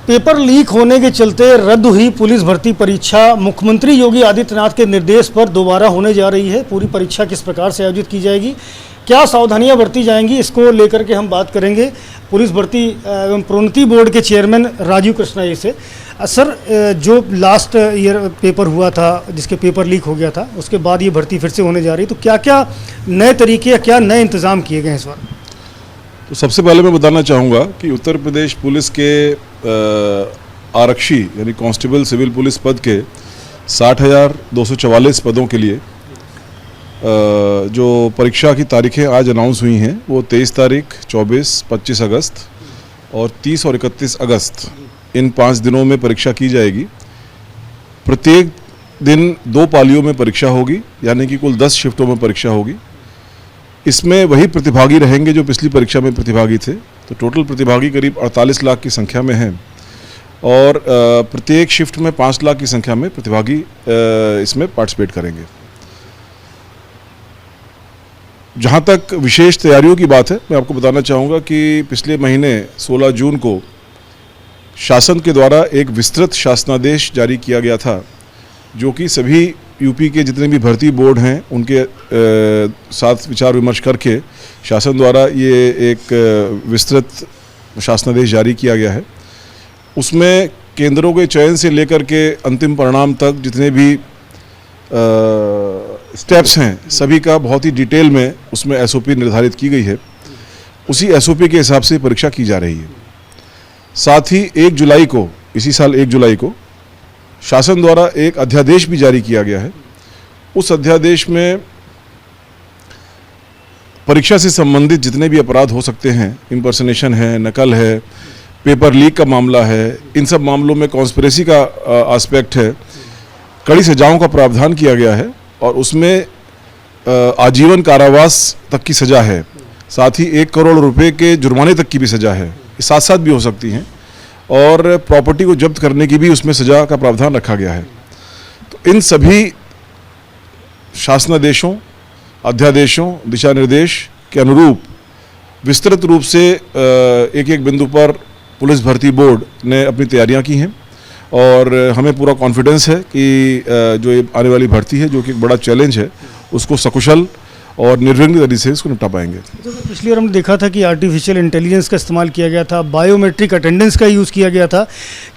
Paper leak होने के चलते रद्द हुई पुलिस भर्ती परीक्षा मुख्यमंत्री योगी आदित्यनाथ के निर्देश पर दोबारा होने जा रही है। पूरी परीक्षा किस प्रकार से आयोजित की जाएगी, क्या सावधानियां बरती जाएंगी, इसको लेकर के हम बात करेंगे पुलिस भर्ती एवं प्रोन्नति बोर्ड के चेयरमैन राजीव कृष्णा जी से। सर, जो लास्ट ईयर पेपर हुआ था, जिसके पेपर लीक हो गया था, उसके बाद ये भर्ती फिर से होने जा रही है, तो क्या क्या नए तरीके या क्या नए इंतजाम किए गए हैं इस बार? तो सबसे पहले मैं बताना चाहूँगा कि उत्तर प्रदेश पुलिस के आरक्षी यानी कांस्टेबल सिविल पुलिस पद के 60,244 पदों के लिए जो परीक्षा की तारीखें आज अनाउंस हुई हैं वो 23 तारीख, 24, 25 अगस्त और 30 और 31 अगस्त, इन 5 दिनों में परीक्षा की जाएगी। प्रत्येक दिन 2 पालियों में परीक्षा होगी, यानी कि कुल 10 शिफ्टों में परीक्षा होगी। इसमें वही प्रतिभागी रहेंगे जो पिछली परीक्षा में प्रतिभागी थे। तो टोटल प्रतिभागी करीब 48 लाख की संख्या में हैं और प्रत्येक शिफ्ट में 5 लाख की संख्या में प्रतिभागी इसमें पार्टिसिपेट करेंगे। जहाँ तक विशेष तैयारियों की बात है, मैं आपको बताना चाहूँगा कि पिछले महीने 16 जून को शासन के द्वारा एक विस्तृत शासनादेश जारी किया गया था, जो कि सभी यूपी के जितने भी भर्ती बोर्ड हैं उनके साथ विचार विमर्श करके शासन द्वारा ये एक विस्तृत शासनादेश जारी किया गया है। उसमें केंद्रों के चयन से लेकर के अंतिम परिणाम तक जितने भी स्टेप्स हैं, सभी का बहुत ही डिटेल में उसमें एसओपी निर्धारित की गई है। उसी एसओपी के हिसाब से परीक्षा की जा रही है। साथ ही 1 जुलाई को, इसी साल 1 जुलाई को शासन द्वारा एक अध्यादेश भी जारी किया गया है। उस अध्यादेश में परीक्षा से संबंधित जितने भी अपराध हो सकते हैं, इम्पर्सनेशन है, नकल है, पेपर लीक का मामला है, इन सब मामलों में कॉन्स्पिरेसी का एस्पेक्ट है, कड़ी सजाओं का प्रावधान किया गया है और उसमें आजीवन कारावास तक की सज़ा है। साथ ही 1 करोड़ रुपए के जुर्माने तक की भी सज़ा है, ये साथ साथ भी हो सकती हैं, और प्रॉपर्टी को जब्त करने की भी उसमें सज़ा का प्रावधान रखा गया है। तो इन सभी शासनादेशों, अध्यादेशों, दिशा निर्देश के अनुरूप विस्तृत रूप से एक एक बिंदु पर पुलिस भर्ती बोर्ड ने अपनी तैयारियां की हैं और हमें पूरा कॉन्फिडेंस है कि जो ये आने वाली भर्ती है, जो कि एक बड़ा चैलेंज है, उसको सकुशल और निर्विघ्न तरीके से इसको निपटा पाएंगे। तो पिछली बार हमने देखा था कि आर्टिफिशियल इंटेलिजेंस का इस्तेमाल किया गया था, बायोमेट्रिक अटेंडेंस का यूज़ किया गया था।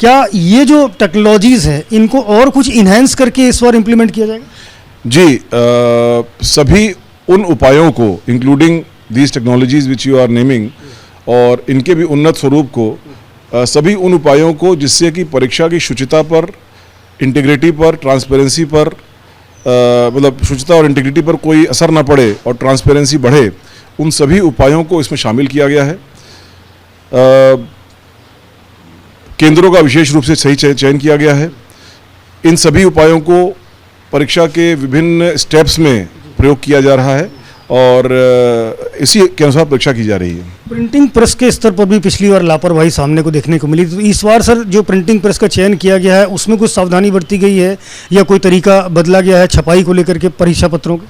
क्या ये जो टेक्नोलॉजीज़ है, इनको और कुछ इन्हेंस करके इस बार इम्प्लीमेंट किया जाएगा? जी, सभी उन उपायों को, including these technologies which you are naming, और इनके भी उन्नत स्वरूप को, सभी उन उपायों को जिससे कि परीक्षा की शुचिता पर, इंटीग्रिटी पर, ट्रांसपेरेंसी पर, मतलब शुचिता और इंटीग्रिटी पर कोई असर ना पड़े और ट्रांसपेरेंसी बढ़े, उन सभी उपायों को इसमें शामिल किया गया है। केंद्रों का विशेष रूप से सही चयन किया गया है। इन सभी उपायों को परीक्षा के विभिन्न स्टेप्स में प्रयोग किया जा रहा है और इसी के अनुसार परीक्षा की जा रही है। प्रिंटिंग प्रेस के स्तर पर भी पिछली बार लापरवाही सामने को देखने को मिली, तो इस बार सर जो प्रिंटिंग प्रेस का चयन किया गया है, उसमें कुछ सावधानी बरती गई है या कोई तरीका बदला गया है छपाई को लेकर के परीक्षा पत्रों के?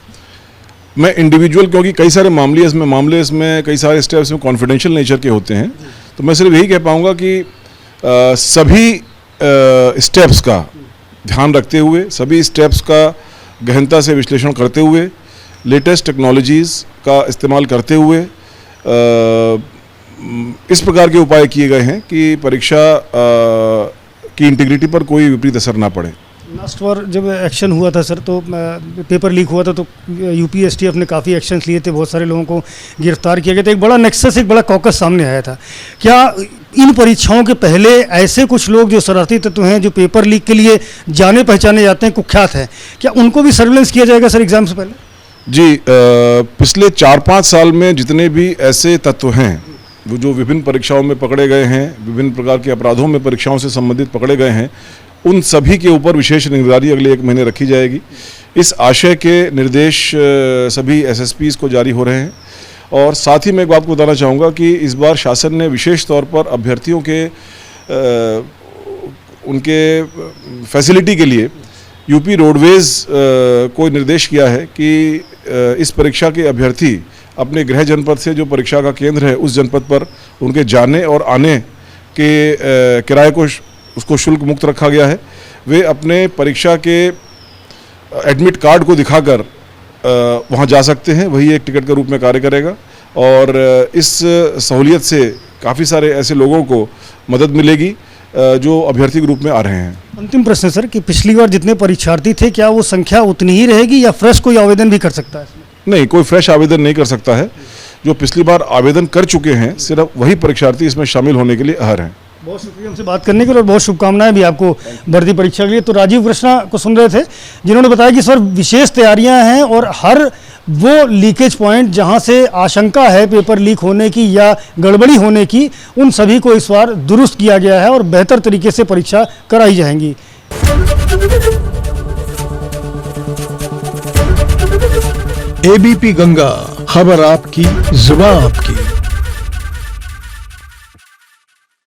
मैं इंडिविजुअल, क्योंकि कई सारे मामले इसमें कई सारे स्टेप्स में कॉन्फिडेंशियल नेचर के होते हैं, तो मैं सिर्फ यही कह पाऊँगा कि सभी स्टेप्स का ध्यान रखते हुए, सभी स्टेप्स का गहनता से विश्लेषण करते हुए, लेटेस्ट टेक्नोलॉजीज़ का इस्तेमाल करते हुए इस प्रकार के उपाय किए गए हैं कि परीक्षा की इंटीग्रिटी पर कोई विपरीत असर ना पड़े। लास्ट बार जब एक्शन हुआ था सर, तो पेपर लीक हुआ था, तो यूपीएसटीएफ ने काफ़ी एक्शंस लिए थे, बहुत सारे लोगों को गिरफ्तार किया गया था, एक बड़ा नेक्सस, एक बड़ा कॉकस सामने आया था। क्या इन परीक्षाओं के पहले ऐसे कुछ लोग जो शरारती तत्व हैं, जो पेपर लीक के लिए जाने पहचाने जाते हैं, कुख्यात हैं, क्या उनको भी सर्विलेंस किया जाएगा सर एग्जाम से पहले? जी, पिछले 4-5 साल में जितने भी ऐसे तत्व हैं वो जो विभिन्न परीक्षाओं में पकड़े गए हैं, विभिन्न प्रकार के अपराधों में परीक्षाओं से संबंधित पकड़े गए हैं, उन सभी के ऊपर विशेष निगरानी अगले 1 महीने रखी जाएगी। इस आशय के निर्देश सभी एसएसपीज को जारी हो रहे हैं। और साथ ही मैं एक बात को बताना चाहूँगा कि इस बार शासन ने विशेष तौर पर अभ्यर्थियों के उनके फैसिलिटी के लिए यूपी रोडवेज़ को निर्देश किया है कि इस परीक्षा के अभ्यर्थी अपने गृह जनपद से जो परीक्षा का केंद्र है उस जनपद पर उनके जाने और आने के किराए को उसको शुल्क मुक्त रखा गया है। वे अपने परीक्षा के एडमिट कार्ड को दिखाकर वहाँ जा सकते हैं, वही एक टिकट के रूप में कार्य करेगा। और इस सहूलियत से काफ़ी सारे ऐसे लोगों को मदद मिलेगी जो अभ्यर्थी के रूप में आ रहे हैं। अंतिम प्रश्न सर कि पिछली बार जितने परीक्षार्थी थे क्या वो संख्या उतनी ही रहेगी या फ्रेश कोई आवेदन भी कर सकता है इसमें? नहीं, कोई फ्रेश आवेदन नहीं कर सकता है। जो पिछली बार आवेदन कर चुके हैं सिर्फ वही परीक्षार्थी इसमें शामिल होने के लिए अहर हैं। बहुत शुक्रिया हमसे बात करने के लिए और बहुत शुभकामनाएं भी आपको भर्ती परीक्षा के लिए। तो राजीव कृष्णा को सुन रहे थे जिन्होंने बताया कि सर विशेष तैयारियां हैं और हर वो लीकेज पॉइंट जहां से आशंका है पेपर लीक होने की या गड़बड़ी होने की, उन सभी को इस बार दुरुस्त किया गया है और बेहतर तरीके से परीक्षा कराई जाएंगी। एबीपी गंगा, खबर आपकी, जुबान आपकी।